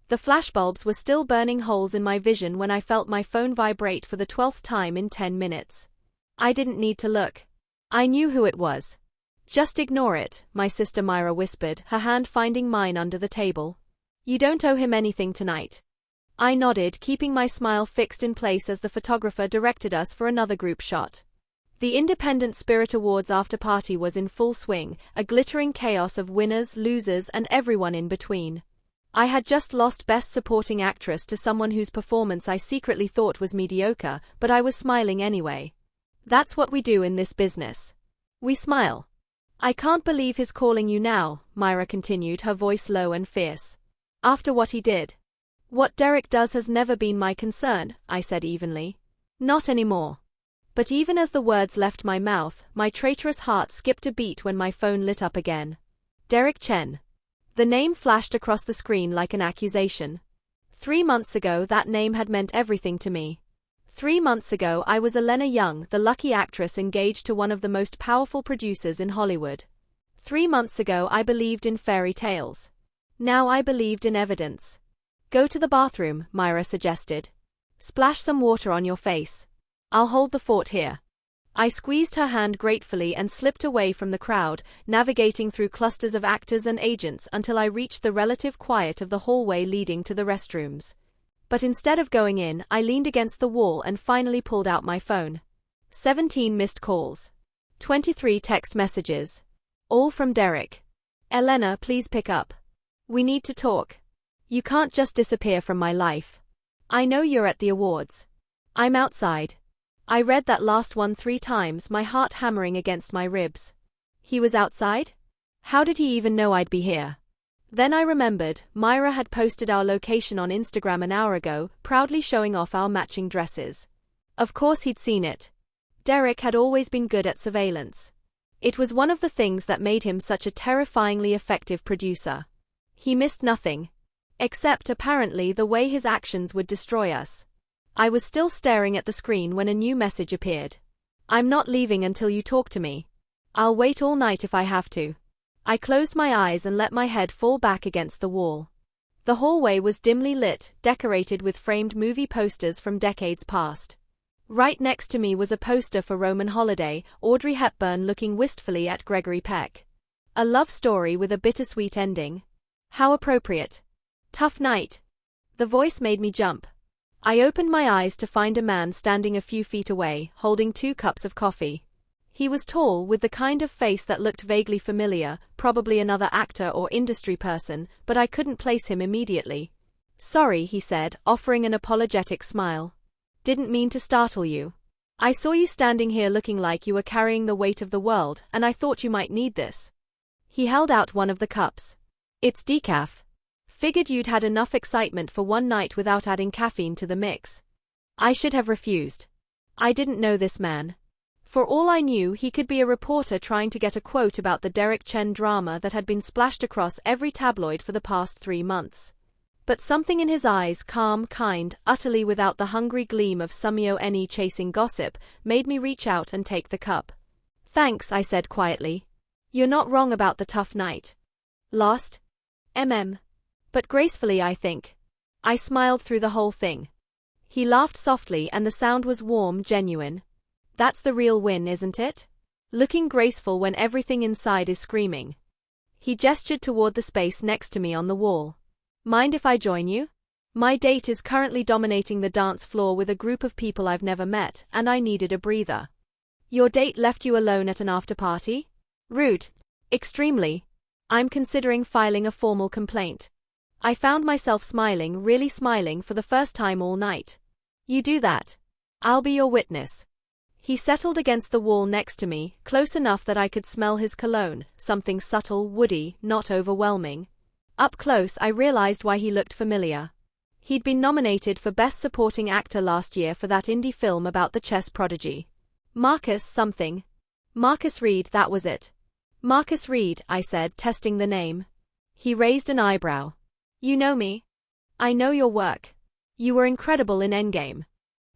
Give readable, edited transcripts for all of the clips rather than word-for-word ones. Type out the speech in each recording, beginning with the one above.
The flashbulbs were still burning holes in my vision when I felt my phone vibrate for the 12th time in 10 minutes. I didn't need to look. I knew who it was. Just ignore it, my sister Myra whispered, her hand finding mine under the table. You don't owe him anything tonight. I nodded, keeping my smile fixed in place as the photographer directed us for another group shot. The Independent Spirit Awards after-party was in full swing, a glittering chaos of winners, losers, and everyone in between. I had just lost Best Supporting Actress to someone whose performance I secretly thought was mediocre, but I was smiling anyway. That's what we do in this business. We smile. I can't believe he's calling you now, Myra continued, her voice low and fierce. After what he did. What Derek does has never been my concern, I said evenly. Not anymore. But even as the words left my mouth, my traitorous heart skipped a beat when my phone lit up again. Derek Chen. The name flashed across the screen like an accusation. 3 months ago that name had meant everything to me. 3 months ago I was Elena Young, the lucky actress engaged to one of the most powerful producers in Hollywood. 3 months ago I believed in fairy tales. Now I believed in evidence. Go to the bathroom, Myra suggested. Splash some water on your face. I'll hold the fort here. I squeezed her hand gratefully and slipped away from the crowd, navigating through clusters of actors and agents until I reached the relative quiet of the hallway leading to the restrooms. But instead of going in, I leaned against the wall and finally pulled out my phone. 17 missed calls. 23 text messages. All from Derek. Elena, please pick up. We need to talk. You can't just disappear from my life. I know you're at the awards. I'm outside. I read that last one 3 times, my heart hammering against my ribs. He was outside? How did he even know I'd be here? Then I remembered, Myra had posted our location on Instagram an hour ago, proudly showing off our matching dresses. Of course he'd seen it. Derek had always been good at surveillance. It was one of the things that made him such a terrifyingly effective producer. He missed nothing. Except, apparently, the way his actions would destroy us. I was still staring at the screen when a new message appeared. I'm not leaving until you talk to me. I'll wait all night if I have to. I closed my eyes and let my head fall back against the wall. The hallway was dimly lit, decorated with framed movie posters from decades past. Right next to me was a poster for Roman Holiday, Audrey Hepburn looking wistfully at Gregory Peck. A love story with a bittersweet ending. How appropriate. Tough night. The voice made me jump. I opened my eyes to find a man standing a few feet away, holding 2 cups of coffee. He was tall, with the kind of face that looked vaguely familiar, probably another actor or industry person, but I couldn't place him immediately. Sorry, he said, offering an apologetic smile. Didn't mean to startle you. I saw you standing here looking like you were carrying the weight of the world, and I thought you might need this. He held out one of the cups. It's decaf. Figured you'd had enough excitement for one night without adding caffeine to the mix. I should have refused. I didn't know this man. For all I knew, he could be a reporter trying to get a quote about the Derek Chen drama that had been splashed across every tabloid for the past 3 months. But something in his eyes, calm, kind, utterly without the hungry gleam of Sumio chasing gossip, made me reach out and take the cup. Thanks, I said quietly. You're not wrong about the tough night. Lost? But gracefully, I think. I smiled through the whole thing. He laughed softly and the sound was warm, genuine. That's the real win, isn't it? Looking graceful when everything inside is screaming. He gestured toward the space next to me on the wall. Mind if I join you? My date is currently dominating the dance floor with a group of people I've never met, and I needed a breather. Your date left you alone at an after-party? Rude. Extremely. I'm considering filing a formal complaint. I found myself smiling, really smiling for the first time all night. You do that. I'll be your witness. He settled against the wall next to me, close enough that I could smell his cologne, something subtle, woody, not overwhelming. Up close, I realized why he looked familiar. He'd been nominated for Best Supporting Actor last year for that indie film about the chess prodigy. Marcus something. Marcus Reed, that was it. Marcus Reed, I said, testing the name. He raised an eyebrow. You know me? I know your work. You were incredible in Endgame.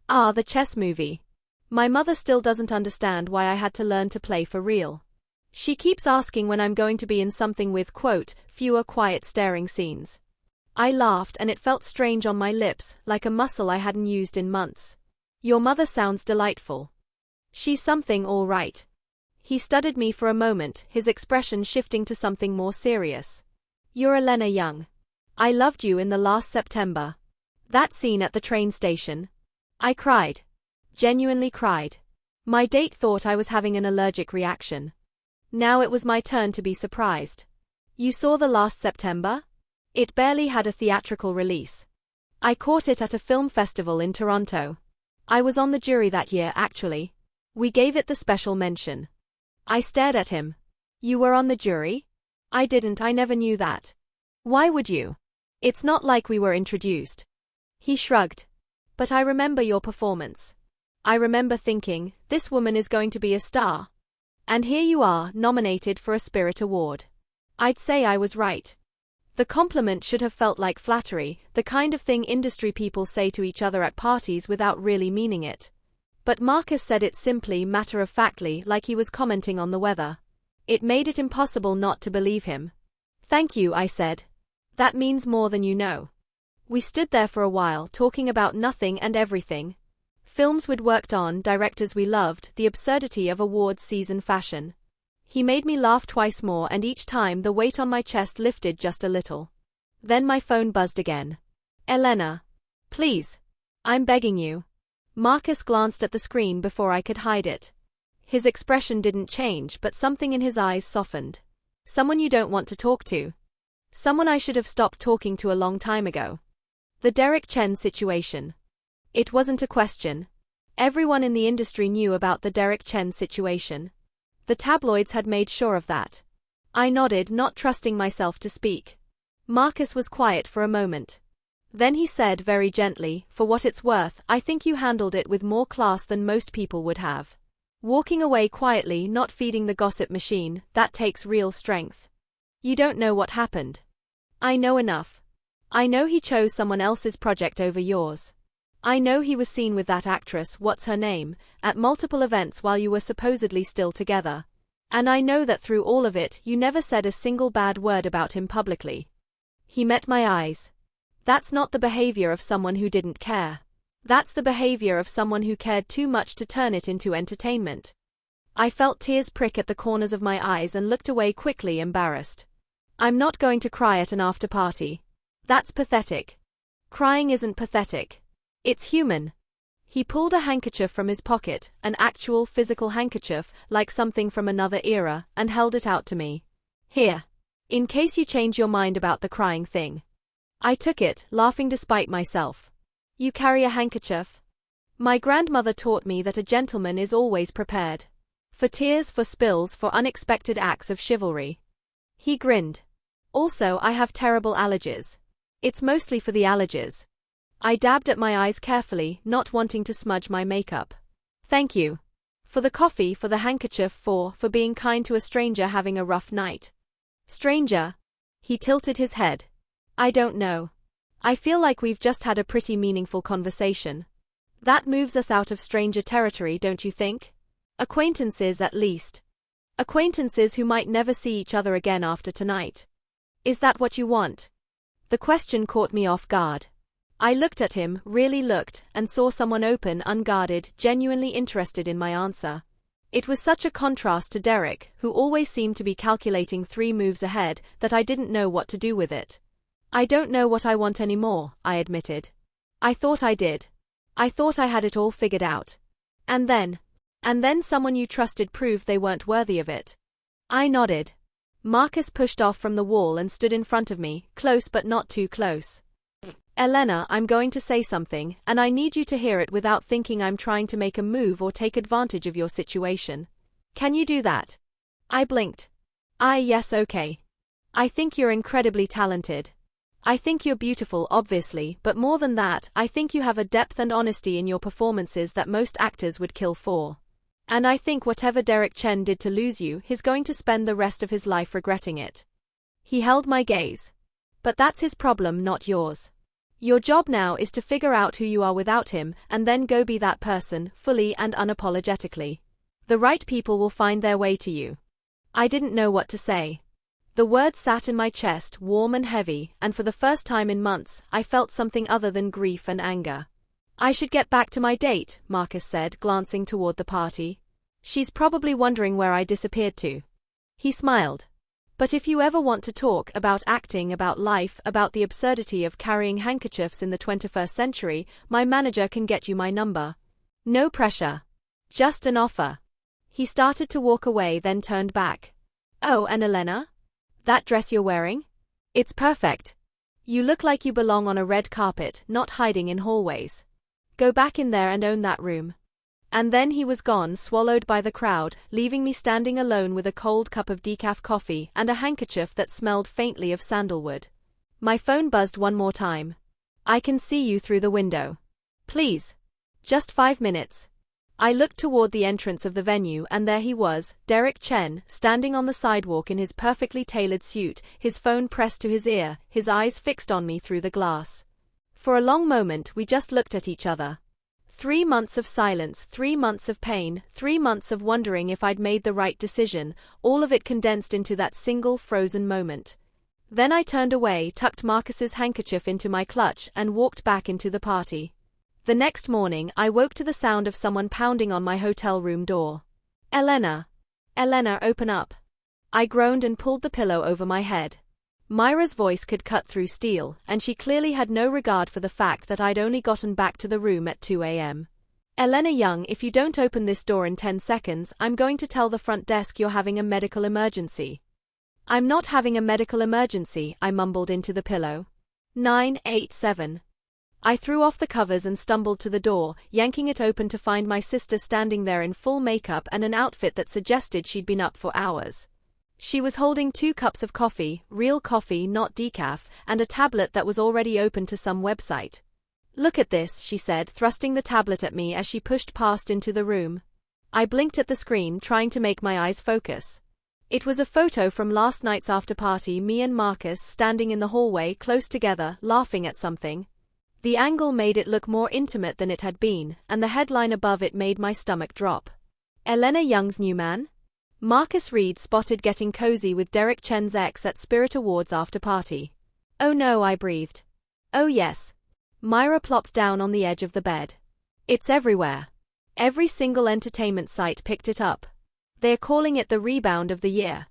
Ah, the chess movie. My mother still doesn't understand why I had to learn to play for real. She keeps asking when I'm going to be in something with, quote, fewer quiet staring scenes. I laughed and it felt strange on my lips, like a muscle I hadn't used in months. Your mother sounds delightful. She's something all right. He studied me for a moment, his expression shifting to something more serious. You're Elena Young. I loved you in the last September. That scene at the train station. I cried. Genuinely cried. My date thought I was having an allergic reaction. Now it was my turn to be surprised. You saw the last September? It barely had a theatrical release. I caught it at a film festival in Toronto. I was on the jury that year, actually. We gave it the special mention. I stared at him. You were on the jury? I never knew that. Why would you? It's not like we were introduced. He shrugged. But I remember your performance. I remember thinking, this woman is going to be a star. And here you are, nominated for a Spirit Award. I'd say I was right. The compliment should have felt like flattery, the kind of thing industry people say to each other at parties without really meaning it. But Marcus said it simply, matter-of-factly, like he was commenting on the weather. It made it impossible not to believe him. Thank you, I said. That means more than you know. We stood there for a while, talking about nothing and everything. Films we'd worked on, directors we loved, the absurdity of awards season fashion. He made me laugh twice more, and each time the weight on my chest lifted just a little. Then my phone buzzed again. Elena. Please. I'm begging you. Marcus glanced at the screen before I could hide it. His expression didn't change, but something in his eyes softened. Someone you don't want to talk to. Someone I should have stopped talking to a long time ago. The Derek Chen situation. It wasn't a question. Everyone in the industry knew about the Derek Chen situation. The tabloids had made sure of that. I nodded, not trusting myself to speak. Marcus was quiet for a moment. Then he said very gently, for what it's worth, I think you handled it with more class than most people would have. Walking away quietly, not feeding the gossip machine, that takes real strength. You don't know what happened. I know enough. I know he chose someone else's project over yours. I know he was seen with that actress, what's her name, at multiple events while you were supposedly still together. And I know that through all of it, you never said a single bad word about him publicly. He met my eyes. That's not the behavior of someone who didn't care. That's the behavior of someone who cared too much to turn it into entertainment. I felt tears prick at the corners of my eyes and looked away quickly, embarrassed. I'm not going to cry at an after-party. That's pathetic. Crying isn't pathetic. It's human. He pulled a handkerchief from his pocket, an actual physical handkerchief, like something from another era, and held it out to me. Here. In case you change your mind about the crying thing. I took it, laughing despite myself. You carry a handkerchief? My grandmother taught me that a gentleman is always prepared. For tears, for spills, for unexpected acts of chivalry. He grinned. Also, I have terrible allergies. It's mostly for the allergies. I dabbed at my eyes carefully, not wanting to smudge my makeup. Thank you. For the coffee, for the handkerchief, for being kind to a stranger having a rough night. Stranger? He tilted his head. I don't know. I feel like we've just had a pretty meaningful conversation. That moves us out of stranger territory, don't you think? Acquaintances at least. Acquaintances who might never see each other again after tonight. Is that what you want? The question caught me off guard. I looked at him, really looked, and saw someone open, unguarded, genuinely interested in my answer. It was such a contrast to Derek, who always seemed to be calculating 3 moves ahead, that I didn't know what to do with it. I don't know what I want anymore, I admitted. I thought I did. I thought I had it all figured out. And then someone you trusted proved they weren't worthy of it. I nodded. Marcus pushed off from the wall and stood in front of me, close but not too close. Elena, I'm going to say something, and I need you to hear it without thinking I'm trying to make a move or take advantage of your situation. Can you do that? I blinked. Yes, okay. I think you're incredibly talented. I think you're beautiful, obviously, but more than that, I think you have a depth and honesty in your performances that most actors would kill for. And I think whatever Derek Chen did to lose you, he's going to spend the rest of his life regretting it. He held my gaze. But that's his problem, not yours. Your job now is to figure out who you are without him, and then go be that person, fully and unapologetically. The right people will find their way to you. I didn't know what to say. The word sat in my chest, warm and heavy, and for the first time in months, I felt something other than grief and anger. I should get back to my date, Marcus said, glancing toward the party. She's probably wondering where I disappeared to. He smiled. But if you ever want to talk about acting, about life, about the absurdity of carrying handkerchiefs in the 21st century, my manager can get you my number. No pressure. Just an offer. He started to walk away, then turned back. Oh, and Elena? That dress you're wearing? It's perfect. You look like you belong on a red carpet, not hiding in hallways. Go back in there and own that room. And then he was gone, swallowed by the crowd, leaving me standing alone with a cold cup of decaf coffee and a handkerchief that smelled faintly of sandalwood. My phone buzzed one more time. I can see you through the window. Please. Just 5 minutes. I looked toward the entrance of the venue, and there he was, Derek Chen, standing on the sidewalk in his perfectly tailored suit, his phone pressed to his ear, his eyes fixed on me through the glass. For a long moment we just looked at each other. 3 months of silence, 3 months of pain, 3 months of wondering if I'd made the right decision, all of it condensed into that single frozen moment. Then I turned away, tucked Marcus's handkerchief into my clutch, and walked back into the party. The next morning, I woke to the sound of someone pounding on my hotel room door. Elena. Elena, open up. I groaned and pulled the pillow over my head. Myra's voice could cut through steel, and she clearly had no regard for the fact that I'd only gotten back to the room at 2 a.m. Elena Young, if you don't open this door in 10 seconds, I'm going to tell the front desk you're having a medical emergency. I'm not having a medical emergency, I mumbled into the pillow. 987. I threw off the covers and stumbled to the door, yanking it open to find my sister standing there in full makeup and an outfit that suggested she'd been up for hours. She was holding 2 cups of coffee, real coffee, not decaf, and a tablet that was already open to some website. Look at this, she said, thrusting the tablet at me as she pushed past into the room. I blinked at the screen, trying to make my eyes focus. It was a photo from last night's after party, me and Marcus standing in the hallway, close together, laughing at something. The angle made it look more intimate than it had been, and the headline above it made my stomach drop. Elena Young's new man? Marcus Reed spotted getting cozy with Derek Chen's ex at Spirit Awards after party. Oh no, I breathed. Oh yes. Myra plopped down on the edge of the bed. It's everywhere. Every single entertainment site picked it up. They're calling it the rebound of the year.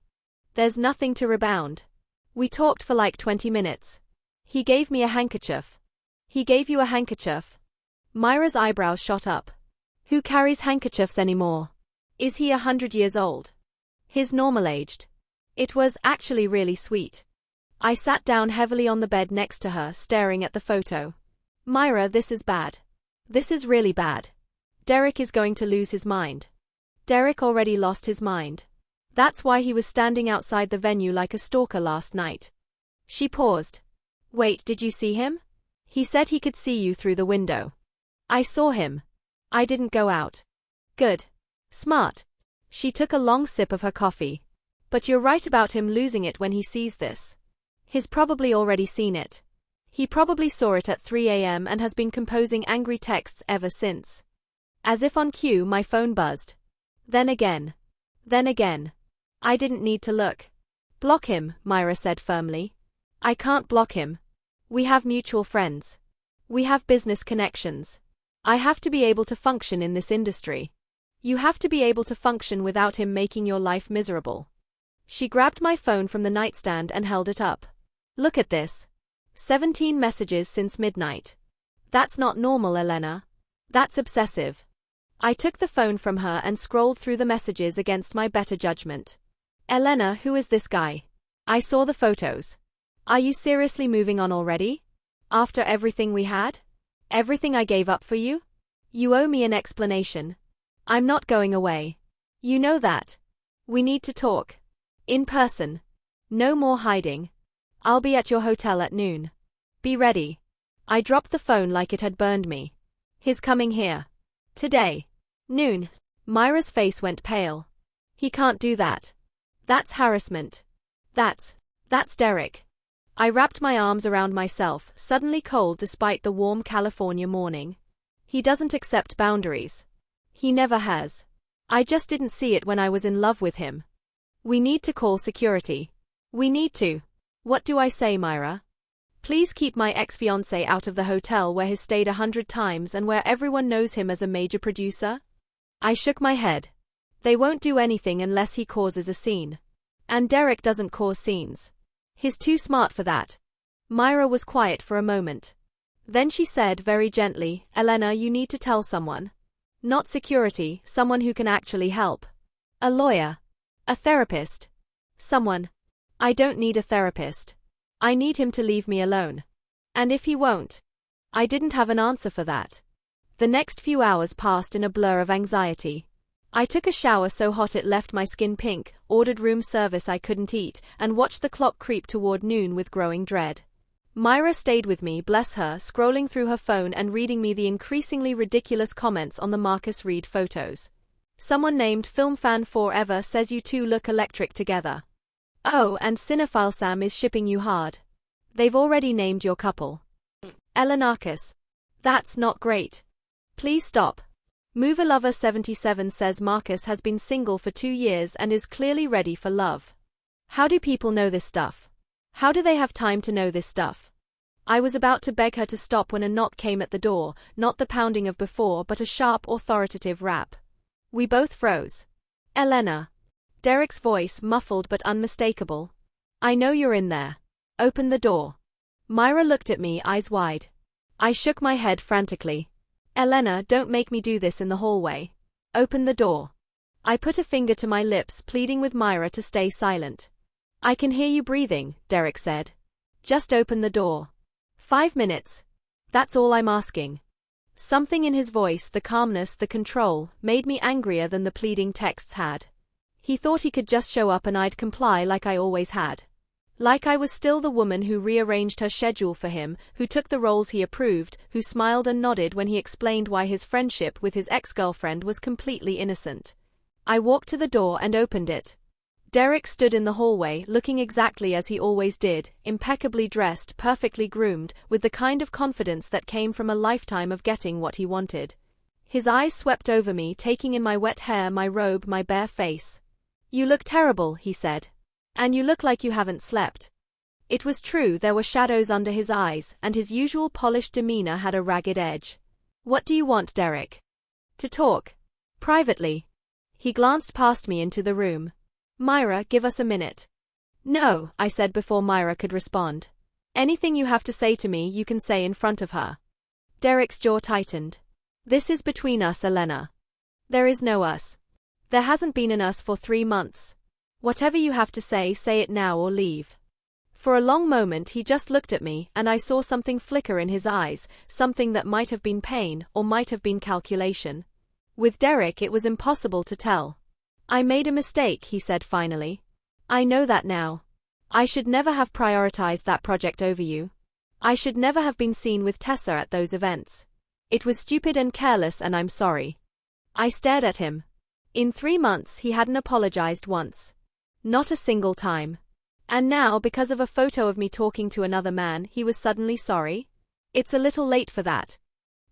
There's nothing to rebound. We talked for like 20 minutes. He gave me a handkerchief. He gave you a handkerchief? Myra's eyebrows shot up. Who carries handkerchiefs anymore? Is he 100 years old? He's normal-aged. It was actually really sweet. I sat down heavily on the bed next to her, staring at the photo. Myra, this is bad. This is really bad. Derek is going to lose his mind. Derek already lost his mind. That's why he was standing outside the venue like a stalker last night. She paused. Wait, did you see him? He said he could see you through the window. I saw him. I didn't go out. Good. Smart. She took a long sip of her coffee. But you're right about him losing it when he sees this. He's probably already seen it. He probably saw it at 3 a.m. and has been composing angry texts ever since. As if on cue, my phone buzzed. Then again. Then again. I didn't need to look. Block him, Myra said firmly. I can't block him. We have mutual friends. We have business connections. I have to be able to function in this industry. You have to be able to function without him making your life miserable. She grabbed my phone from the nightstand and held it up. Look at this. 17 messages since midnight. That's not normal, Elena. That's obsessive. I took the phone from her and scrolled through the messages against my better judgment. Elena, who is this guy? I saw the photos. Are you seriously moving on already? After everything we had? Everything I gave up for you? You owe me an explanation. I'm not going away. You know that. We need to talk. In person. No more hiding. I'll be at your hotel at noon. Be ready. I dropped the phone like it had burned me. He's coming here. Today. Noon. Myra's face went pale. He can't do that. That's harassment. That's Derek. I wrapped my arms around myself, suddenly cold despite the warm California morning. He doesn't accept boundaries. He never has. I just didn't see it when I was in love with him. We need to call security. We need to. What do I say, Myra? Please keep my ex-fiancé out of the hotel where he's stayed 100 times and where everyone knows him as a major producer? I shook my head. They won't do anything unless he causes a scene. And Derek doesn't cause scenes. He's too smart for that. Myra was quiet for a moment. Then she said very gently, Elena, you need to tell someone. Not security, someone who can actually help. A lawyer. A therapist. Someone. I don't need a therapist. I need him to leave me alone. And if he won't? I didn't have an answer for that. The next few hours passed in a blur of anxiety. I took a shower so hot it left my skin pink, ordered room service I couldn't eat, and watched the clock creep toward noon with growing dread. Myra stayed with me, bless her, scrolling through her phone and reading me the increasingly ridiculous comments on the Marcus Reed photos. Someone named FilmFan4Ever says you two look electric together. Oh, and Cinephile Sam is shipping you hard. They've already named your couple. Elenarchus. That's not great. Please stop. MoverLover77 says Marcus has been single for 2 years and is clearly ready for love. How do people know this stuff? How do they have time to know this stuff? I was about to beg her to stop when a knock came at the door, not the pounding of before but a sharp, authoritative rap. We both froze. Elena. Derek's voice, muffled but unmistakable. I know you're in there. Open the door. Myra looked at me, eyes wide. I shook my head frantically. Elena, don't make me do this in the hallway. Open the door. I put a finger to my lips, pleading with Myra to stay silent. I can hear you breathing, Derek said. Just open the door. 5 minutes. That's all I'm asking. Something in his voice, the calmness, the control, made me angrier than the pleading texts had. He thought he could just show up and I'd comply like I always had. Like I was still the woman who rearranged her schedule for him, who took the roles he approved, who smiled and nodded when he explained why his friendship with his ex-girlfriend was completely innocent. I walked to the door and opened it. Derek stood in the hallway, looking exactly as he always did, impeccably dressed, perfectly groomed, with the kind of confidence that came from a lifetime of getting what he wanted. His eyes swept over me, taking in my wet hair, my robe, my bare face. You look terrible, he said. And you look like you haven't slept. It was true, there were shadows under his eyes, and his usual polished demeanor had a ragged edge. What do you want, Derek? To talk. Privately. He glanced past me into the room. Myra, give us a minute. No, I said before Myra could respond. Anything you have to say to me, you can say in front of her. Derek's jaw tightened. This is between us, Elena. There is no us. There hasn't been an us for 3 months. Whatever you have to say it now or leave. For a long moment he just looked at me, and I saw something flicker in his eyes, something that might have been pain, or might have been calculation. With Derek it was impossible to tell. I made a mistake, he said finally. I know that now. I should never have prioritized that project over you. I should never have been seen with Tessa at those events. It was stupid and careless, and I'm sorry. I stared at him. In 3 months he hadn't apologized once. Not a single time. And now, because of a photo of me talking to another man, he was suddenly sorry? It's a little late for that.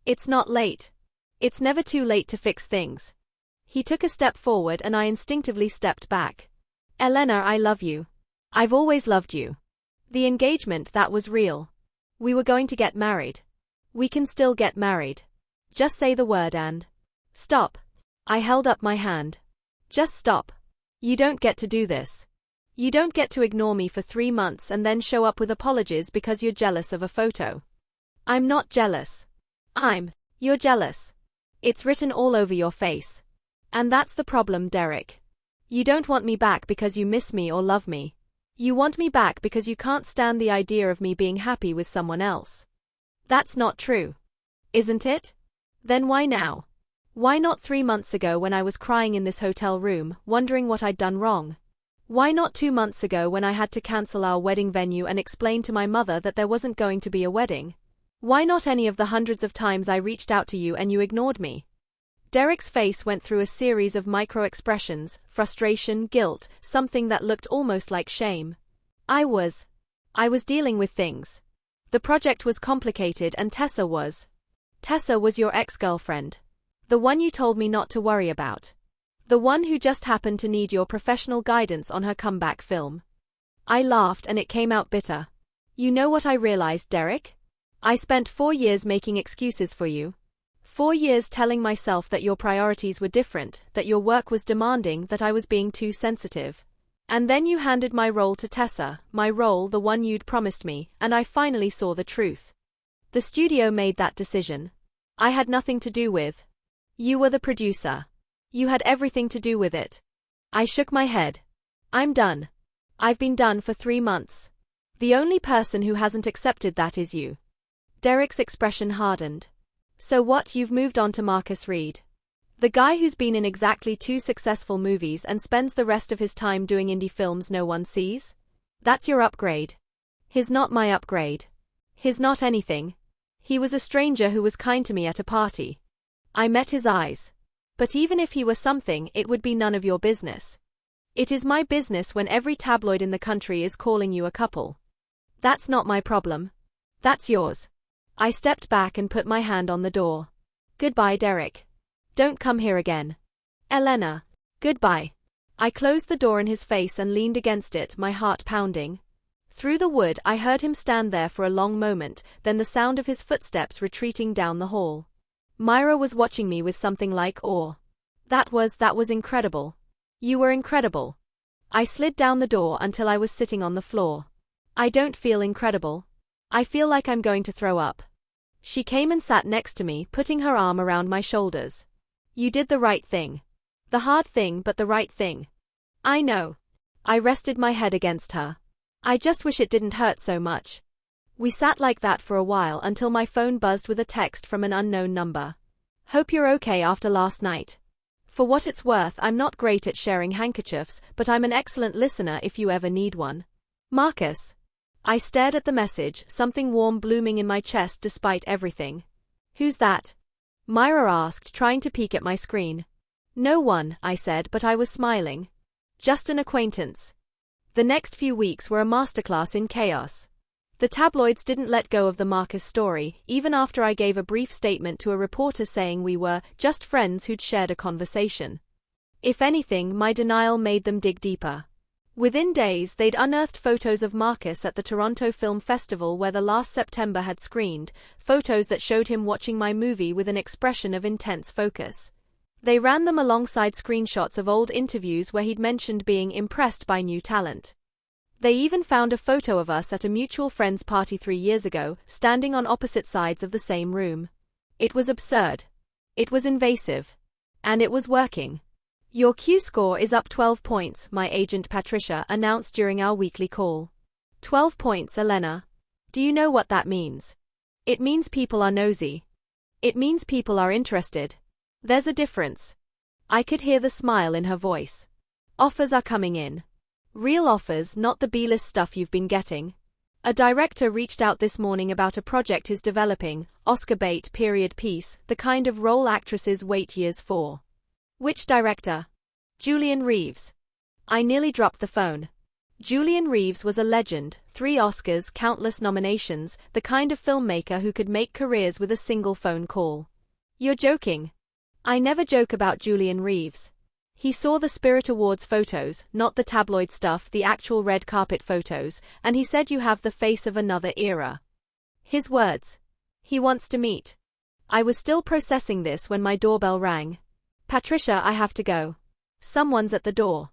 It's not late. It's never too late to fix things. He took a step forward and I instinctively stepped back. Elena, I love you. I've always loved you. The engagement, that was real. We were going to get married. We can still get married. Just say the word and... Stop. I held up my hand. Just stop. You don't get to do this. You don't get to ignore me for 3 months and then show up with apologies because you're jealous of a photo. I'm not jealous. You're jealous. It's written all over your face. And that's the problem, Derek. You don't want me back because you miss me or love me. You want me back because you can't stand the idea of me being happy with someone else. That's not true. Isn't it? Then why now? Why not 3 months ago when I was crying in this hotel room, wondering what I'd done wrong? Why not 2 months ago when I had to cancel our wedding venue and explain to my mother that there wasn't going to be a wedding? Why not any of the hundreds of times I reached out to you and you ignored me? Derek's face went through a series of micro-expressions, frustration, guilt, something that looked almost like shame. I was dealing with things. The project was complicated and Tessa was. Tessa was your ex-girlfriend. The one you told me not to worry about. The one who just happened to need your professional guidance on her comeback film. I laughed and it came out bitter. You know what I realized, Derek? I spent 4 years making excuses for you. 4 years telling myself that your priorities were different, that your work was demanding, that I was being too sensitive. And then you handed my role to Tessa, my role, the one you'd promised me, and I finally saw the truth. The studio made that decision. I had nothing to do with. You were the producer. You had everything to do with it. I shook my head. I'm done. I've been done for 3 months. The only person who hasn't accepted that is you. Derek's expression hardened. So what, you've moved on to Marcus Reed? The guy who's been in exactly 2 successful movies and spends the rest of his time doing indie films no one sees? That's your upgrade. He's not my upgrade. He's not anything. He was a stranger who was kind to me at a party. I met his eyes. But even if he were something, it would be none of your business. It is my business when every tabloid in the country is calling you a couple. That's not my problem. That's yours. I stepped back and put my hand on the door. Goodbye, Derek. Don't come here again. Elena. Goodbye. I closed the door in his face and leaned against it, my heart pounding. Through the wood I heard him stand there for a long moment, then the sound of his footsteps retreating down the hall. Myra was watching me with something like awe. That was incredible. You were incredible. I slid down the door until I was sitting on the floor. I don't feel incredible. I feel like I'm going to throw up. She came and sat next to me, putting her arm around my shoulders. You did the right thing. The hard thing, but the right thing. I know. I rested my head against her. I just wish it didn't hurt so much. We sat like that for a while until my phone buzzed with a text from an unknown number. Hope you're okay after last night. For what it's worth, I'm not great at sharing handkerchiefs, but I'm an excellent listener if you ever need one. Marcus. I stared at the message, something warm blooming in my chest despite everything. Who's that? Myra asked, trying to peek at my screen. No one, I said, but I was smiling. Just an acquaintance. The next few weeks were a masterclass in chaos. The tabloids didn't let go of the Marcus story, even after I gave a brief statement to a reporter saying we were just friends who'd shared a conversation. If anything, my denial made them dig deeper. Within days, they'd unearthed photos of Marcus at the Toronto Film Festival where the last September had screened, photos that showed him watching my movie with an expression of intense focus. They ran them alongside screenshots of old interviews where he'd mentioned being impressed by new talent. They even found a photo of us at a mutual friend's party 3 years ago, standing on opposite sides of the same room. It was absurd. It was invasive. And it was working. Your Q score is up 12 points, my agent Patricia announced during our weekly call. 12 points, Elena. Do you know what that means? It means people are nosy. It means people are interested. There's a difference. I could hear the smile in her voice. Offers are coming in. Real offers, not the B-list stuff you've been getting. A director reached out this morning about a project he's developing, Oscar bait period piece, the kind of role actresses wait years for. Which director? Julian Reeves. I nearly dropped the phone. Julian Reeves was a legend, 3 Oscars, countless nominations, the kind of filmmaker who could make careers with a single phone call. You're joking. I never joke about Julian Reeves. He saw the Spirit Awards photos, not the tabloid stuff, the actual red carpet photos, and he said you have the face of another era. His words. He wants to meet. I was still processing this when my doorbell rang. Patricia, I have to go. Someone's at the door.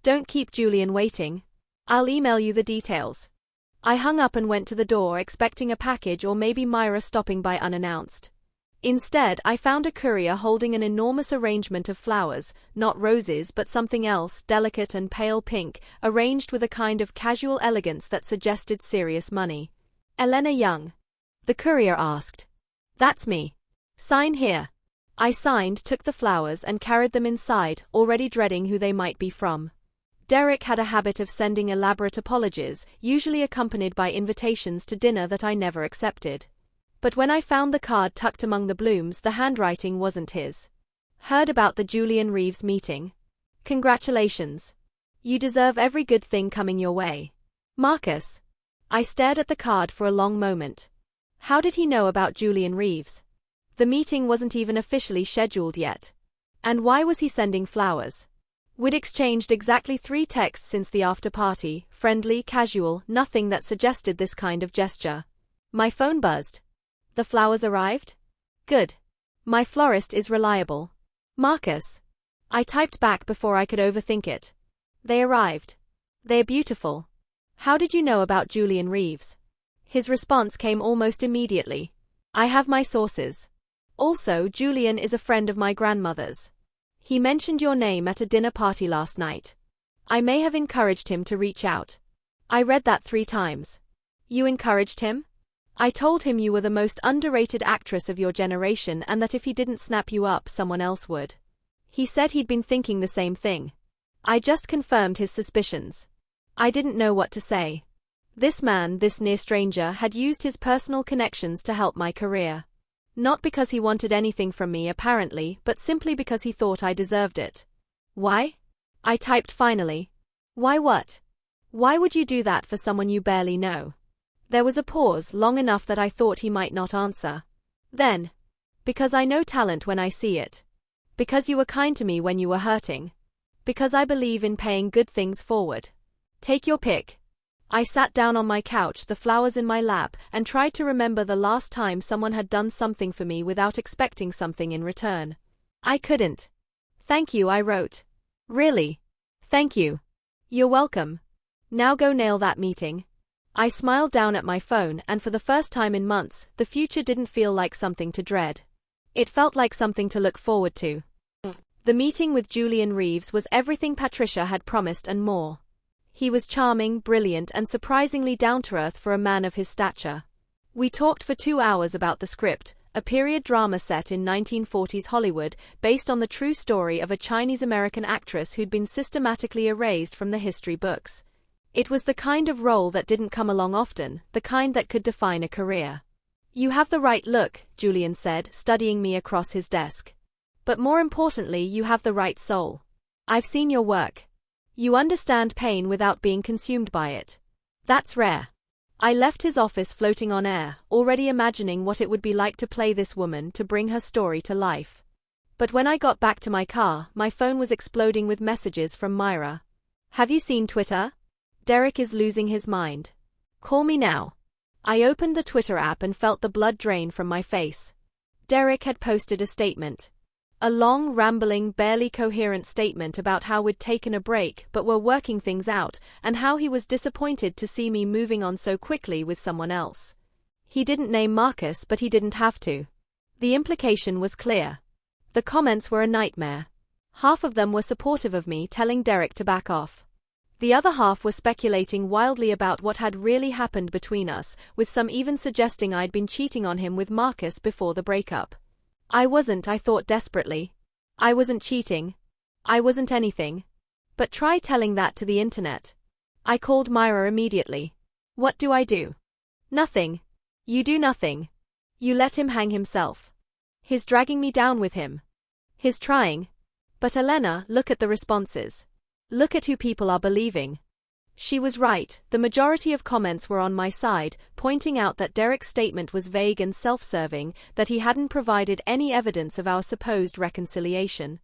Don't keep Julian waiting. I'll email you the details. I hung up and went to the door expecting a package or maybe Myra stopping by unannounced. Instead, I found a courier holding an enormous arrangement of flowers, not roses but something else, delicate and pale pink, arranged with a kind of casual elegance that suggested serious money. Elena Young. The courier asked. That's me. Sign here. I signed, took the flowers and carried them inside, already dreading who they might be from. Derek had a habit of sending elaborate apologies, usually accompanied by invitations to dinner that I never accepted. But when I found the card tucked among the blooms, the handwriting wasn't his. Heard about the Julian Reeves meeting? Congratulations. You deserve every good thing coming your way. Marcus. I stared at the card for a long moment. How did he know about Julian Reeves? The meeting wasn't even officially scheduled yet. And why was he sending flowers? We'd exchanged exactly 3 texts since the after-party, friendly, casual, nothing that suggested this kind of gesture. My phone buzzed. The flowers arrived? Good. My florist is reliable. Marcus. I typed back before I could overthink it. They arrived. They're beautiful. How did you know about Julian Reeves? His response came almost immediately. I have my sources. Also, Julian is a friend of my grandmother's. He mentioned your name at a dinner party last night. I may have encouraged him to reach out. I read that 3 times. You encouraged him? I told him you were the most underrated actress of your generation and that if he didn't snap you up, someone else would. He said he'd been thinking the same thing. I just confirmed his suspicions. I didn't know what to say. This man, this near stranger, had used his personal connections to help my career. Not because he wanted anything from me apparently, but simply because he thought I deserved it. Why? I typed finally. Why what? Why would you do that for someone you barely know? There was a pause, long enough that I thought he might not answer. Then. Because I know talent when I see it. Because you were kind to me when you were hurting. Because I believe in paying good things forward. Take your pick. I sat down on my couch, the flowers in my lap, and tried to remember the last time someone had done something for me without expecting something in return. I couldn't. Thank you, I wrote. Really? Thank you. You're welcome. Now go nail that meeting. I smiled down at my phone, and for the first time in months, the future didn't feel like something to dread. It felt like something to look forward to. The meeting with Julian Reeves was everything Patricia had promised and more. He was charming, brilliant, and surprisingly down-to-earth for a man of his stature. We talked for 2 hours about the script, a period drama set in 1940s Hollywood, based on the true story of a Chinese-American actress who'd been systematically erased from the history books. It was the kind of role that didn't come along often, the kind that could define a career. You have the right look, Julian said, studying me across his desk. But more importantly, you have the right soul. I've seen your work. You understand pain without being consumed by it. That's rare. I left his office floating on air, already imagining what it would be like to play this woman, to bring her story to life. But when I got back to my car, my phone was exploding with messages from Myra. Have you seen Twitter? Derek is losing his mind. Call me now. I opened the Twitter app and felt the blood drain from my face. Derek had posted a statement. A long, rambling, barely coherent statement about how we'd taken a break but were working things out, and how he was disappointed to see me moving on so quickly with someone else. He didn't name Marcus, but he didn't have to. The implication was clear. The comments were a nightmare. Half of them were supportive of me, telling Derek to back off. The other half were speculating wildly about what had really happened between us, with some even suggesting I'd been cheating on him with Marcus before the breakup. I wasn't, I thought desperately. I wasn't cheating. I wasn't anything. But try telling that to the internet. I called Myra immediately. What do I do? Nothing. You do nothing. You let him hang himself. He's dragging me down with him. He's trying. But Elena, look at the responses. Look at who people are believing. She was right, the majority of comments were on my side, pointing out that Derek's statement was vague and self-serving, that he hadn't provided any evidence of our supposed reconciliation.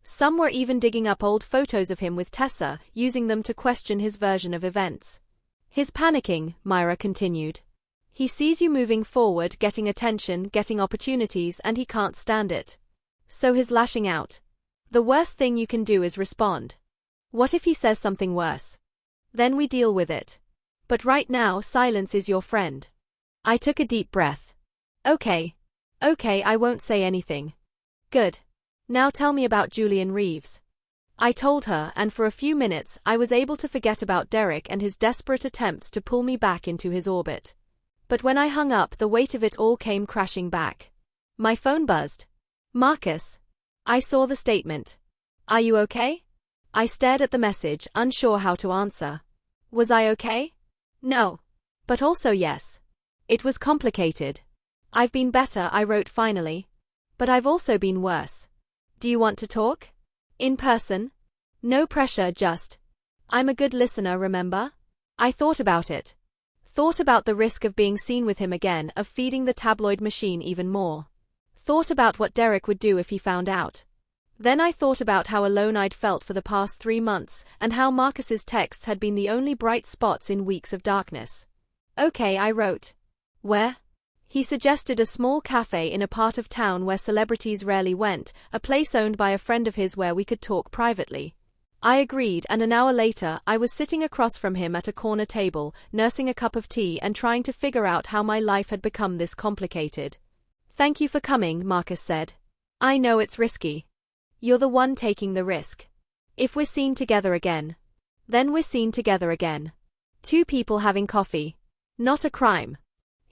Some were even digging up old photos of him with Tessa, using them to question his version of events. He's panicking, Myra continued. He sees you moving forward, getting attention, getting opportunities, and he can't stand it. So he's lashing out. The worst thing you can do is respond. What if he says something worse? Then we deal with it. But right now, silence is your friend. I took a deep breath. Okay, I won't say anything. Good. Now tell me about Julian Reeves. I told her, and for a few minutes, I was able to forget about Derek and his desperate attempts to pull me back into his orbit. But when I hung up, the weight of it all came crashing back. My phone buzzed. Marcus. I saw the statement. Are you okay? I stared at the message, unsure how to answer. Was I okay? No. But also yes. It was complicated. I've been better, I wrote finally. But I've also been worse. Do you want to talk? In person? No pressure, just. I'm a good listener, remember? I thought about it. Thought about the risk of being seen with him again, of feeding the tabloid machine even more. Thought about what Derek would do if he found out. Then I thought about how alone I'd felt for the past 3 months, and how Marcus's texts had been the only bright spots in weeks of darkness. Okay, I wrote. Where? He suggested a small cafe in a part of town where celebrities rarely went, a place owned by a friend of his where we could talk privately. I agreed, and an hour later, I was sitting across from him at a corner table, nursing a cup of tea and trying to figure out how my life had become this complicated. Thank you for coming, Marcus said. I know it's risky. You're the one taking the risk. If we're seen together again, then we're seen together again. Two people having coffee. Not a crime.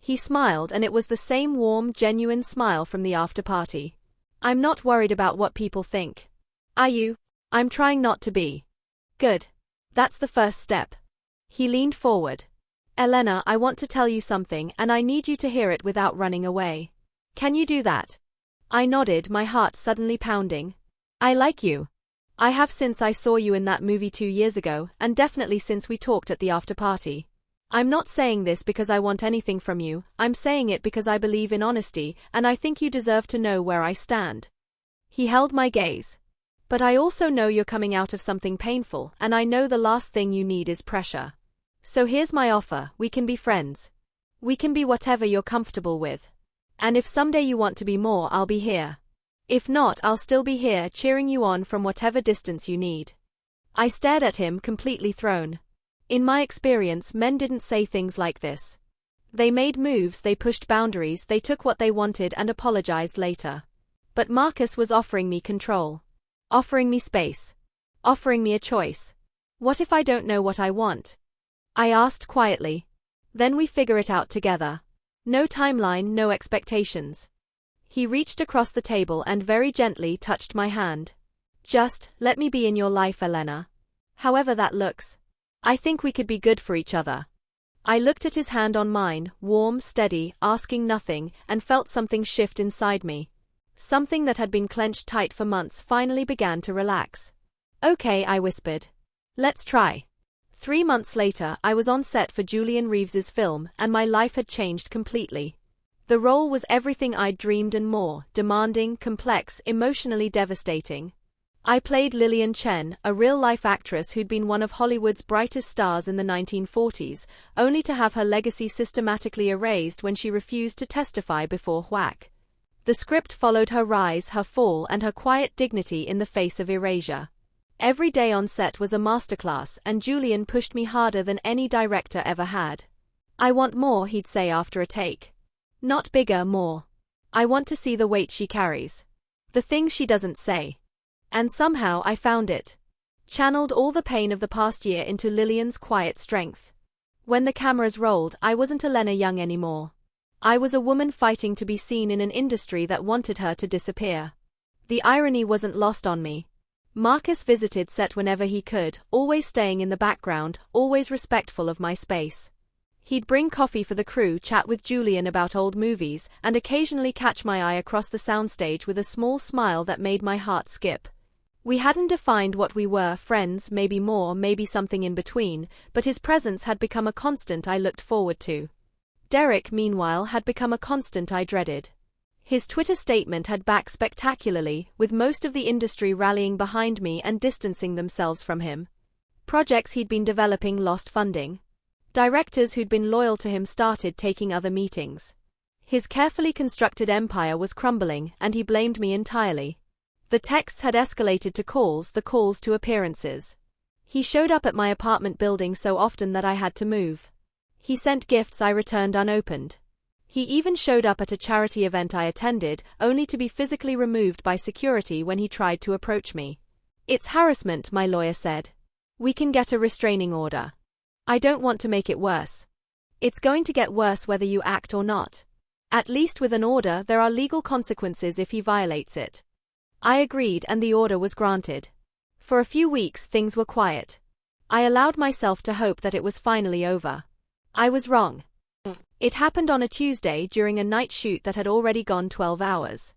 He smiled, and it was the same warm, genuine smile from the after-party. I'm not worried about what people think. Are you? I'm trying not to be. Good. That's the first step. He leaned forward. Elena, I want to tell you something, and I need you to hear it without running away. Can you do that? I nodded, my heart suddenly pounding. I like you. I have since I saw you in that movie 2 years ago, and definitely since we talked at the after-party. I'm not saying this because I want anything from you, I'm saying it because I believe in honesty, and I think you deserve to know where I stand. He held my gaze. But I also know you're coming out of something painful, and I know the last thing you need is pressure. So here's my offer, we can be friends. We can be whatever you're comfortable with. And if someday you want to be more, I'll be here. If not, I'll still be here, cheering you on from whatever distance you need. I stared at him, completely thrown. In my experience, men didn't say things like this. They made moves, they pushed boundaries, they took what they wanted and apologized later. But Marcus was offering me control. Offering me space. Offering me a choice. What if I don't know what I want? I asked quietly. Then we figure it out together. No timeline, no expectations. He reached across the table and very gently touched my hand. Just, let me be in your life, Elena. However that looks. I think we could be good for each other. I looked at his hand on mine, warm, steady, asking nothing, and felt something shift inside me. Something that had been clenched tight for months finally began to relax. Okay, I whispered. Let's try. 3 months later, I was on set for Julian Reeves's film, and my life had changed completely. The role was everything I'd dreamed and more, demanding, complex, emotionally devastating. I played Lillian Chen, a real-life actress who'd been one of Hollywood's brightest stars in the 1940s, only to have her legacy systematically erased when she refused to testify before WAC. The script followed her rise, her fall, and her quiet dignity in the face of erasure. Every day on set was a masterclass, and Julian pushed me harder than any director ever had. I want more, he'd say after a take. Not bigger, more. I want to see the weight she carries. The things she doesn't say. And somehow I found it. Channeled all the pain of the past year into Lillian's quiet strength. When the cameras rolled, I wasn't Elena Young anymore. I was a woman fighting to be seen in an industry that wanted her to disappear. The irony wasn't lost on me. Marcus visited set whenever he could, always staying in the background, always respectful of my space. He'd bring coffee for the crew, chat with Julian about old movies, and occasionally catch my eye across the soundstage with a small smile that made my heart skip. We hadn't defined what we were, friends, maybe more, maybe something in between, but his presence had become a constant I looked forward to. Derek, meanwhile, had become a constant I dreaded. His Twitter statement had backed spectacularly, with most of the industry rallying behind me and distancing themselves from him. Projects he'd been developing lost funding. Directors who'd been loyal to him started taking other meetings. His carefully constructed empire was crumbling, and he blamed me entirely. The texts had escalated to calls, the calls to appearances. He showed up at my apartment building so often that I had to move. He sent gifts I returned unopened. He even showed up at a charity event I attended, only to be physically removed by security when he tried to approach me. It's harassment, my lawyer said. We can get a restraining order. I don't want to make it worse. It's going to get worse whether you act or not. At least with an order, there are legal consequences if he violates it. I agreed, and the order was granted. For a few weeks, things were quiet. I allowed myself to hope that it was finally over. I was wrong. It happened on a Tuesday during a night shoot that had already gone 12 hours.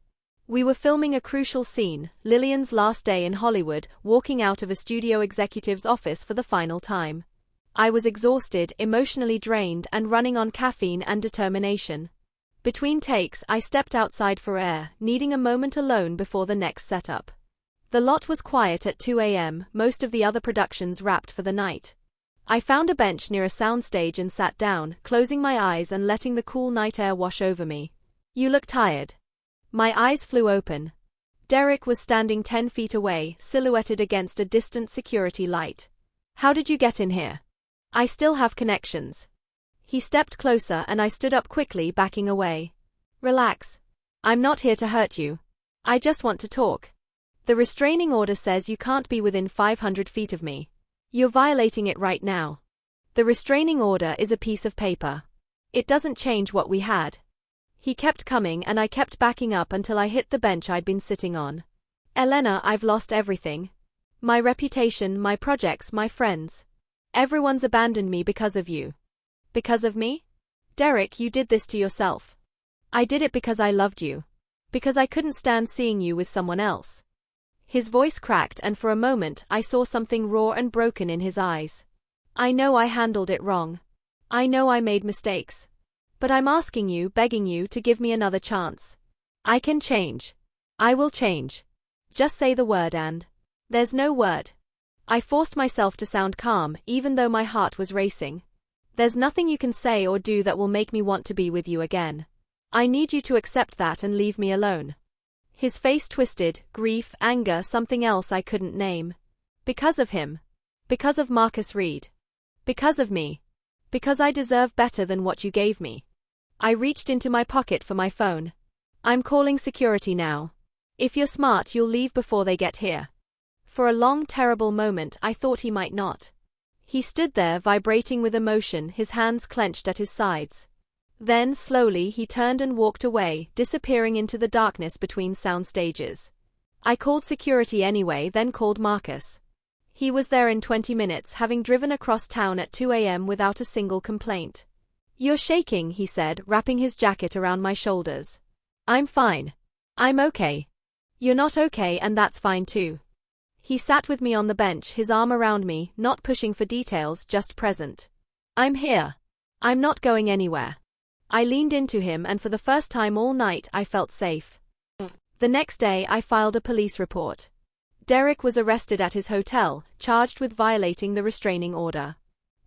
We were filming a crucial scene, Lillian's last day in Hollywood, walking out of a studio executive's office for the final time. I was exhausted, emotionally drained, and running on caffeine and determination. Between takes, I stepped outside for air, needing a moment alone before the next setup. The lot was quiet at 2 a.m., most of the other productions wrapped for the night. I found a bench near a soundstage and sat down, closing my eyes and letting the cool night air wash over me. You look tired. My eyes flew open. Derek was standing 10 feet away, silhouetted against a distant security light. How did you get in here? I still have connections. He stepped closer and I stood up quickly, backing away. Relax. I'm not here to hurt you. I just want to talk. The restraining order says you can't be within 500 feet of me. You're violating it right now. The restraining order is a piece of paper. It doesn't change what we had. He kept coming and I kept backing up until I hit the bench I'd been sitting on. Elena, I've lost everything. My reputation, my projects, my friends. Everyone's abandoned me because of you. Because of me? Derek, you did this to yourself. I did it because I loved you. Because I couldn't stand seeing you with someone else. His voice cracked and for a moment I saw something raw and broken in his eyes. I know I handled it wrong. I know I made mistakes. But I'm asking you, begging you to give me another chance. I can change. I will change. Just say the word and... There's no word. I forced myself to sound calm, even though my heart was racing. There's nothing you can say or do that will make me want to be with you again. I need you to accept that and leave me alone. His face twisted, grief, anger, something else I couldn't name. Because of him. Because of Marcus Reed. Because of me. Because I deserve better than what you gave me. I reached into my pocket for my phone. I'm calling security now. If you're smart, you'll leave before they get here. For a long, terrible moment, I thought he might not. He stood there, vibrating with emotion, his hands clenched at his sides. Then, slowly, he turned and walked away, disappearing into the darkness between sound stages. I called security anyway, then called Marcus. He was there in 20 minutes, having driven across town at 2 a.m. without a single complaint. You're shaking, he said, wrapping his jacket around my shoulders. I'm fine. I'm okay. You're not okay, and that's fine too. He sat with me on the bench, his arm around me, not pushing for details, just present. I'm here. I'm not going anywhere. I leaned into him and for the first time all night I felt safe. The next day I filed a police report. Derek was arrested at his hotel, charged with violating the restraining order.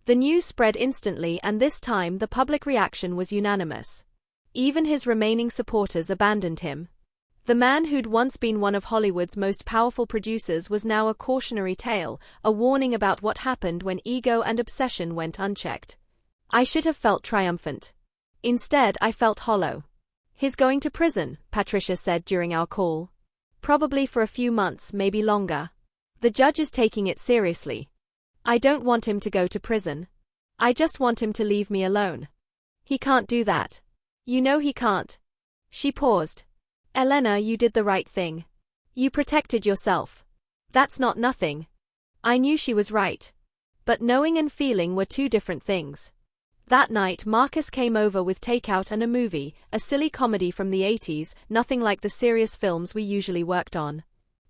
The news spread instantly and this time the public reaction was unanimous. Even his remaining supporters abandoned him. The man who'd once been one of Hollywood's most powerful producers was now a cautionary tale, a warning about what happened when ego and obsession went unchecked. I should have felt triumphant. Instead, I felt hollow. He's going to prison, Patricia said during our call. Probably for a few months, maybe longer. The judge is taking it seriously. I don't want him to go to prison. I just want him to leave me alone. He can't do that. You know he can't. She paused. Elena, you did the right thing. You protected yourself. That's not nothing. I knew she was right. But knowing and feeling were two different things. That night Marcus came over with takeout and a movie, a silly comedy from the 80s, nothing like the serious films we usually worked on.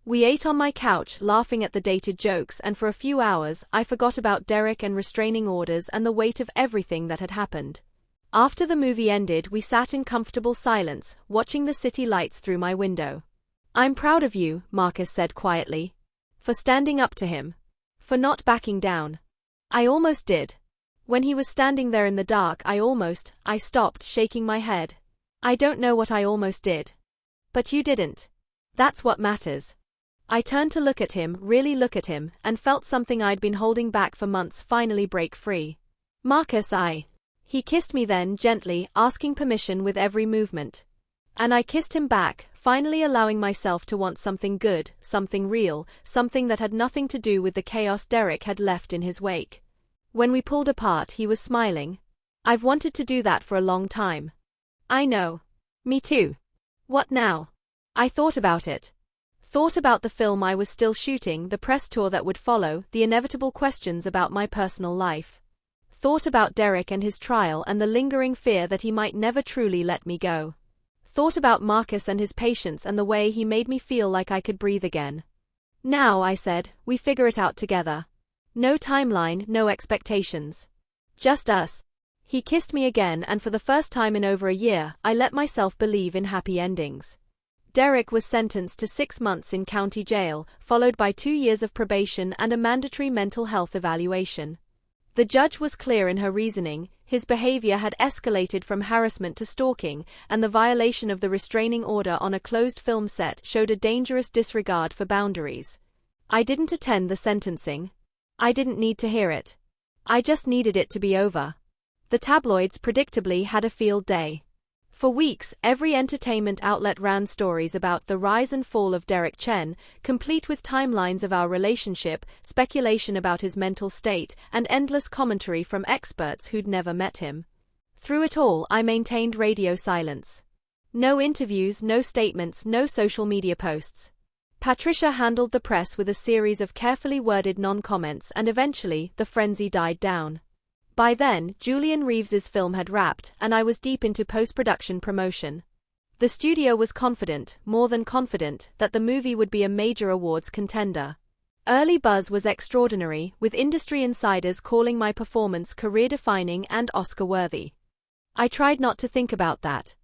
We ate on my couch, laughing at the dated jokes, and for a few hours I forgot about Derek and restraining orders and the weight of everything that had happened. After the movie ended, we sat in comfortable silence, watching the city lights through my window. I'm proud of you, Marcus said quietly. For standing up to him. For not backing down. I almost did. When he was standing there in the dark, I stopped, shaking my head. I don't know what I almost did. But you didn't. That's what matters. I turned to look at him, really look at him, and felt something I'd been holding back for months finally break free. Marcus, He kissed me then, gently, asking permission with every movement. And I kissed him back, finally allowing myself to want something good, something real, something that had nothing to do with the chaos Derek had left in his wake. When we pulled apart, he was smiling. I've wanted to do that for a long time. I know. Me too. What now? I thought about it. Thought about the film I was still shooting, the press tour that would follow, the inevitable questions about my personal life. Thought about Derek and his trial and the lingering fear that he might never truly let me go. Thought about Marcus and his patience and the way he made me feel like I could breathe again. Now, I said, we figure it out together. No timeline, no expectations. Just us. He kissed me again and for the first time in over a year, I let myself believe in happy endings. Derek was sentenced to 6 months in county jail, followed by 2 years of probation and a mandatory mental health evaluation. The judge was clear in her reasoning. His behavior had escalated from harassment to stalking, and the violation of the restraining order on a closed film set showed a dangerous disregard for boundaries. I didn't attend the sentencing. I didn't need to hear it. I just needed it to be over. The tabloids predictably had a field day. For weeks, every entertainment outlet ran stories about the rise and fall of Derek Chen, complete with timelines of our relationship, speculation about his mental state, and endless commentary from experts who'd never met him. Through it all, I maintained radio silence. No interviews, no statements, no social media posts. Patricia handled the press with a series of carefully worded non-comments, and eventually, the frenzy died down. By then, Julian Reeves's film had wrapped, and I was deep into post-production promotion. The studio was confident, more than confident, that the movie would be a major awards contender. Early buzz was extraordinary, with industry insiders calling my performance career-defining and Oscar-worthy. I tried not to think about that.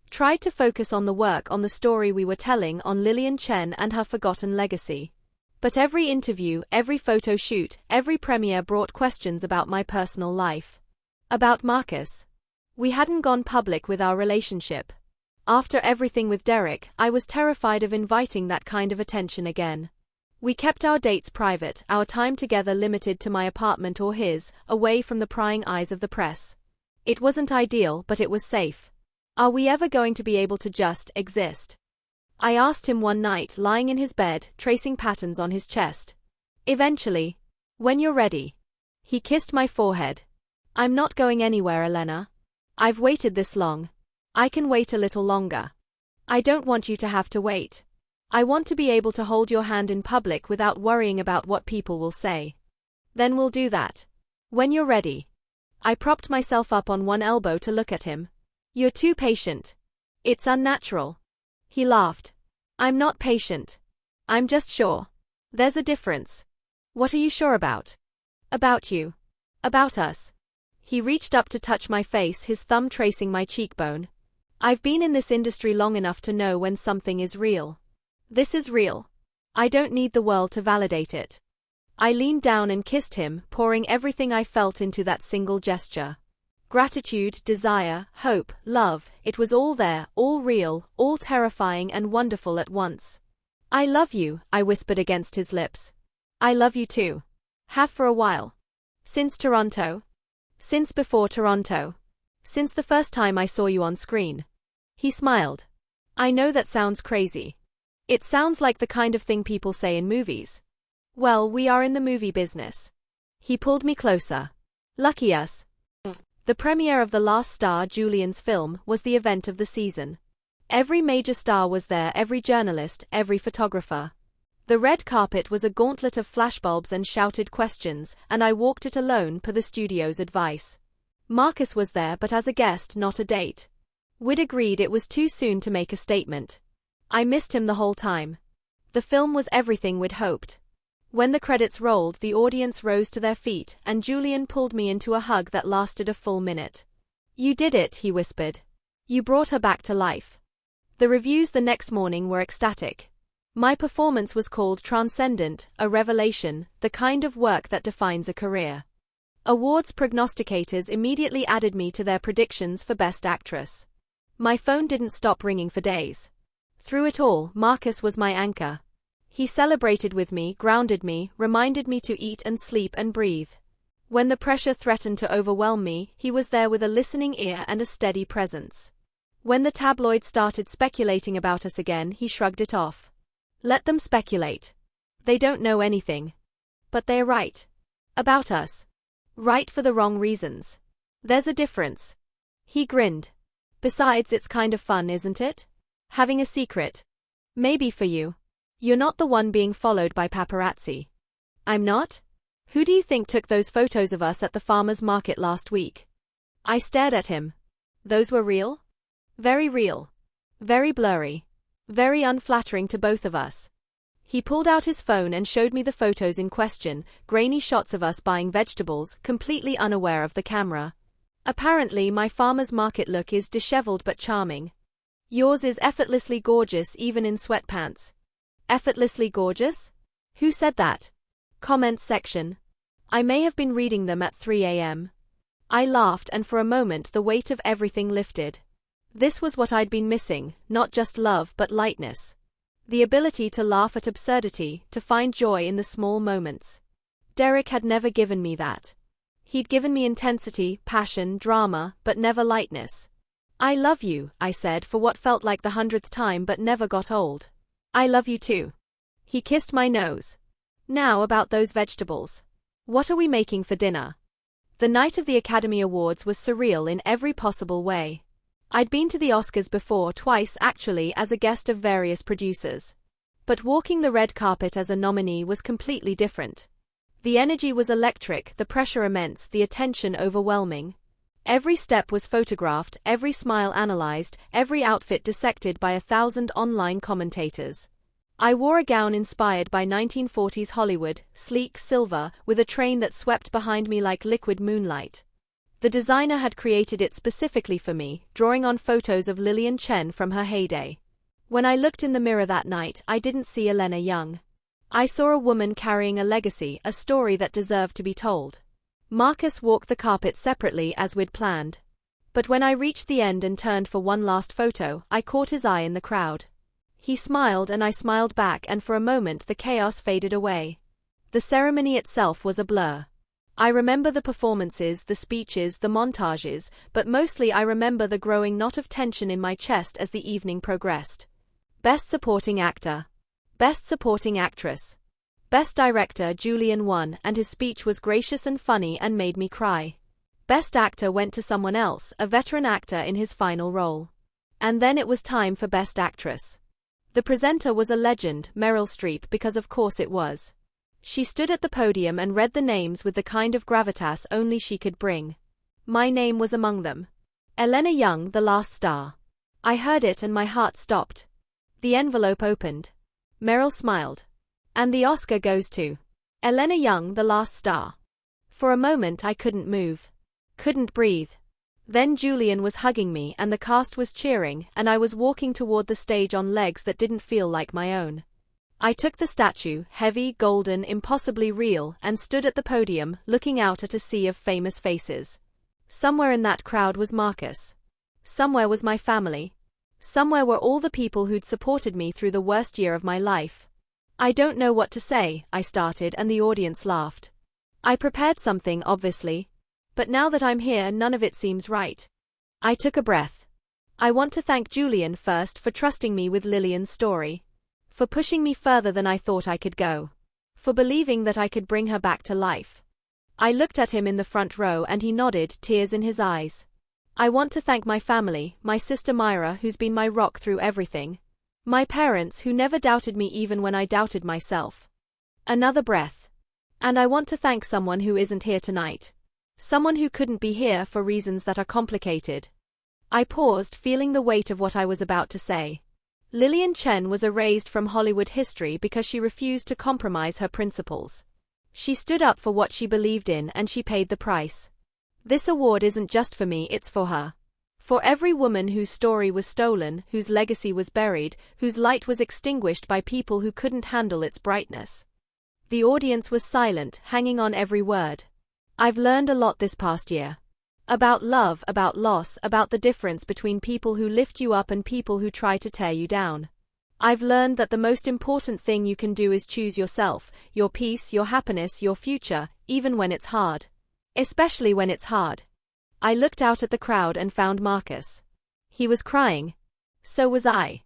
Tried to focus on the work, on the story we were telling, on Lillian Chen and her forgotten legacy. But every interview, every photo shoot, every premiere brought questions about my personal life. About Marcus. We hadn't gone public with our relationship. After everything with Derek, I was terrified of inviting that kind of attention again. We kept our dates private, our time together limited to my apartment or his, away from the prying eyes of the press. It wasn't ideal, but it was safe. Are we ever going to be able to just exist? I asked him one night, lying in his bed, tracing patterns on his chest. Eventually. When you're ready. He kissed my forehead. I'm not going anywhere, Elena. I've waited this long. I can wait a little longer. I don't want you to have to wait. I want to be able to hold your hand in public without worrying about what people will say. Then we'll do that. When you're ready. I propped myself up on one elbow to look at him. You're too patient. It's unnatural. He laughed. I'm not patient. I'm just sure. There's a difference. What are you sure about? About you. About us. He reached up to touch my face, his thumb tracing my cheekbone. I've been in this industry long enough to know when something is real. This is real. I don't need the world to validate it. I leaned down and kissed him, pouring everything I felt into that single gesture. Gratitude, desire, hope, love, it was all there, all real, all terrifying and wonderful at once. I love you, I whispered against his lips. I love you too. Have for a while. Since Toronto? Since before Toronto. Since the first time I saw you on screen. He smiled. I know that sounds crazy. It sounds like the kind of thing people say in movies. Well, we are in the movie business. He pulled me closer. Lucky us. The premiere of The Last Star, Julian's film, was the event of the season. Every major star was there, every journalist, every photographer. The red carpet was a gauntlet of flashbulbs and shouted questions, and I walked it alone per the studio's advice. Marcus was there, but as a guest, not a date. We'd agreed it was too soon to make a statement. I missed him the whole time. The film was everything we'd hoped. When the credits rolled, the audience rose to their feet, and Julian pulled me into a hug that lasted a full minute. You did it, he whispered. You brought her back to life. The reviews the next morning were ecstatic. My performance was called transcendent, a revelation, the kind of work that defines a career. Awards prognosticators immediately added me to their predictions for Best Actress. My phone didn't stop ringing for days. Through it all, Marcus was my anchor. He celebrated with me, grounded me, reminded me to eat and sleep and breathe. When the pressure threatened to overwhelm me, he was there with a listening ear and a steady presence. When the tabloids started speculating about us again, he shrugged it off. Let them speculate. They don't know anything. But they're right. About us. Right for the wrong reasons. There's a difference. He grinned. Besides, it's kind of fun, isn't it? Having a secret. Maybe for you. You're not the one being followed by paparazzi. I'm not? Who do you think took those photos of us at the farmer's market last week? I stared at him. Those were real? Very real. Very blurry. Very unflattering to both of us. He pulled out his phone and showed me the photos in question, grainy shots of us buying vegetables, completely unaware of the camera. Apparently, my farmer's market look is disheveled but charming. Yours is effortlessly gorgeous even in sweatpants. Effortlessly gorgeous? Who said that? Comments section. I may have been reading them at 3 a.m. I laughed and for a moment the weight of everything lifted. This was what I'd been missing, not just love but lightness. The ability to laugh at absurdity, to find joy in the small moments. Derek had never given me that. He'd given me intensity, passion, drama, but never lightness. I love you, I said for what felt like the 100th time but never got old. I love you too. He kissed my nose. Now about those vegetables. What are we making for dinner? The night of the Academy Awards was surreal in every possible way. I'd been to the Oscars before, twice actually, as a guest of various producers. But walking the red carpet as a nominee was completely different. The energy was electric, the pressure immense, the attention overwhelming. Every step was photographed, every smile analyzed, every outfit dissected by 1,000 online commentators. I wore a gown inspired by 1940s Hollywood, sleek, silver, with a train that swept behind me like liquid moonlight. The designer had created it specifically for me, drawing on photos of Lillian Chen from her heyday. When I looked in the mirror that night, I didn't see Elena Young. I saw a woman carrying a legacy, a story that deserved to be told. Marcus walked the carpet separately as we'd planned. But when I reached the end and turned for one last photo, I caught his eye in the crowd. He smiled and I smiled back, and for a moment the chaos faded away. The ceremony itself was a blur. I remember the performances, the speeches, the montages, but mostly I remember the growing knot of tension in my chest as the evening progressed. Best Supporting Actor. Best Supporting Actress. Best Director Julian won, and his speech was gracious and funny and made me cry. Best Actor went to someone else, a veteran actor in his final role. And then it was time for Best Actress. The presenter was a legend, Meryl Streep, because of course it was. She stood at the podium and read the names with the kind of gravitas only she could bring. My name was among them. Elena Young, The Last Star. I heard it and my heart stopped. The envelope opened. Meryl smiled. And the Oscar goes to Elena Young, The Last Star. For a moment I couldn't move. Couldn't breathe. Then Julian was hugging me and the cast was cheering, and I was walking toward the stage on legs that didn't feel like my own. I took the statue, heavy, golden, impossibly real, and stood at the podium, looking out at a sea of famous faces. Somewhere in that crowd was Marcus. Somewhere was my family. Somewhere were all the people who'd supported me through the worst year of my life. I don't know what to say, I started, and the audience laughed. I prepared something, obviously. But now that I'm here, none of it seems right. I took a breath. I want to thank Julian first for trusting me with Lillian's story. For pushing me further than I thought I could go. For believing that I could bring her back to life. I looked at him in the front row and he nodded, tears in his eyes. I want to thank my family, my sister Myra, who's been my rock through everything. My parents, who never doubted me even when I doubted myself. Another breath. And I want to thank someone who isn't here tonight. Someone who couldn't be here for reasons that are complicated. I paused, feeling the weight of what I was about to say. Lillian Chen was erased from Hollywood history because she refused to compromise her principles. She stood up for what she believed in and she paid the price. This award isn't just for me, it's for her. For every woman whose story was stolen, whose legacy was buried, whose light was extinguished by people who couldn't handle its brightness. The audience was silent, hanging on every word. I've learned a lot this past year. About love, about loss, about the difference between people who lift you up and people who try to tear you down. I've learned that the most important thing you can do is choose yourself, your peace, your happiness, your future, even when it's hard. Especially when it's hard. I looked out at the crowd and found Marcus. He was crying. So was I.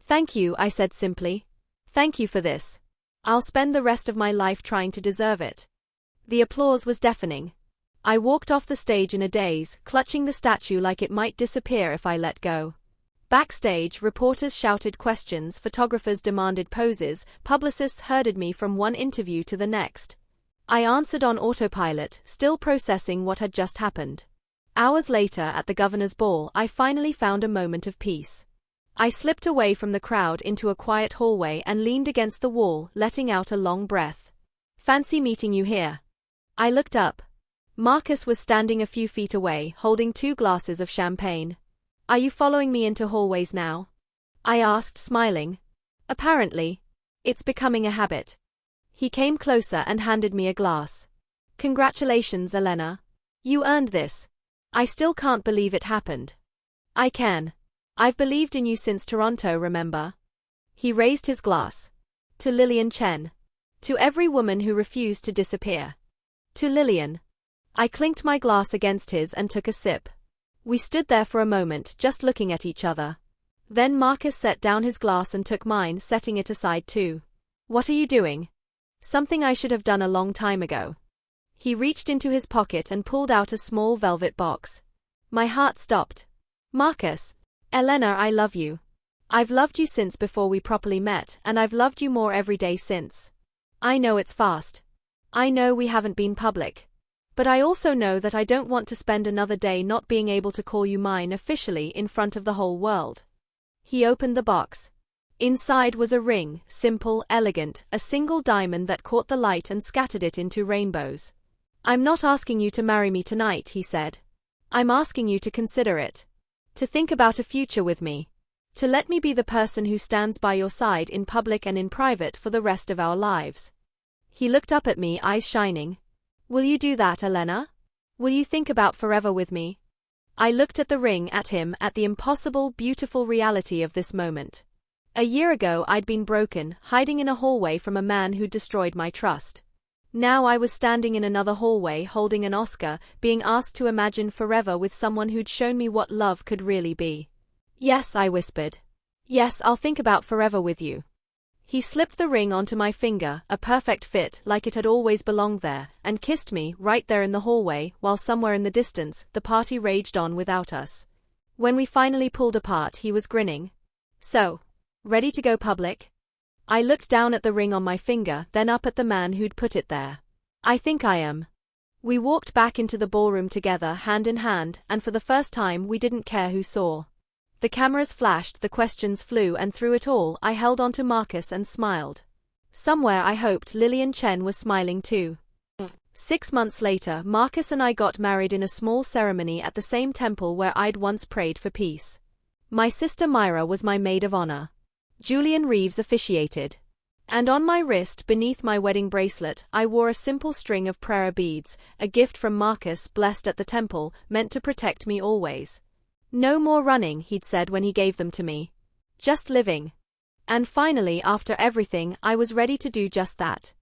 Thank you, I said simply. Thank you for this. I'll spend the rest of my life trying to deserve it. The applause was deafening. I walked off the stage in a daze, clutching the statue like it might disappear if I let go. Backstage, reporters shouted questions, photographers demanded poses, publicists herded me from one interview to the next. I answered on autopilot, still processing what had just happened. Hours later, at the governor's ball, I finally found a moment of peace. I slipped away from the crowd into a quiet hallway and leaned against the wall, letting out a long breath. Fancy meeting you here. I looked up. Marcus was standing a few feet away, holding 2 glasses of champagne. Are you following me into hallways now? I asked, smiling. Apparently. It's becoming a habit. He came closer and handed me a glass. Congratulations, Elena. You earned this. I still can't believe it happened. I can. I've believed in you since Toronto, remember? He raised his glass. To Lilian Chen. To every woman who refused to disappear. To Lilian. I clinked my glass against his and took a sip. We stood there for a moment, just looking at each other. Then Marcus set down his glass and took mine, setting it aside too. What are you doing? Something I should have done a long time ago. He reached into his pocket and pulled out a small velvet box. My heart stopped. Marcus. Elena, I love you. I've loved you since before we properly met, and I've loved you more every day since. I know it's fast. I know we haven't been public. But I also know that I don't want to spend another day not being able to call you mine officially in front of the whole world. He opened the box. Inside was a ring, simple, elegant, a single diamond that caught the light and scattered it into rainbows. I'm not asking you to marry me tonight, he said. I'm asking you to consider it. To think about a future with me. To let me be the person who stands by your side in public and in private for the rest of our lives. He looked up at me, eyes shining. Will you do that, Elena? Will you think about forever with me? I looked at the ring, at him, at the impossible, beautiful reality of this moment. A year ago I'd been broken, hiding in a hallway from a man who'd destroyed my trust. Now I was standing in another hallway, holding an Oscar, being asked to imagine forever with someone who'd shown me what love could really be. Yes, I whispered. Yes, I'll think about forever with you. He slipped the ring onto my finger, a perfect fit, like it had always belonged there, and kissed me, right there in the hallway, while somewhere in the distance, the party raged on without us. When we finally pulled apart, he was grinning. So, ready to go public? I looked down at the ring on my finger, then up at the man who'd put it there. I think I am. We walked back into the ballroom together, hand in hand, and for the first time we didn't care who saw. The cameras flashed, the questions flew, and through it all, I held on to Marcus and smiled. Somewhere I hoped Lilian Chen was smiling too. 6 months later, Marcus and I got married in a small ceremony at the same temple where I'd once prayed for peace. My sister Myra was my maid of honor. Julian Reeves officiated. And on my wrist, beneath my wedding bracelet, I wore a simple string of prayer beads, a gift from Marcus, blessed at the temple, meant to protect me always. No more running, he'd said when he gave them to me. Just living. And finally, after everything, I was ready to do just that.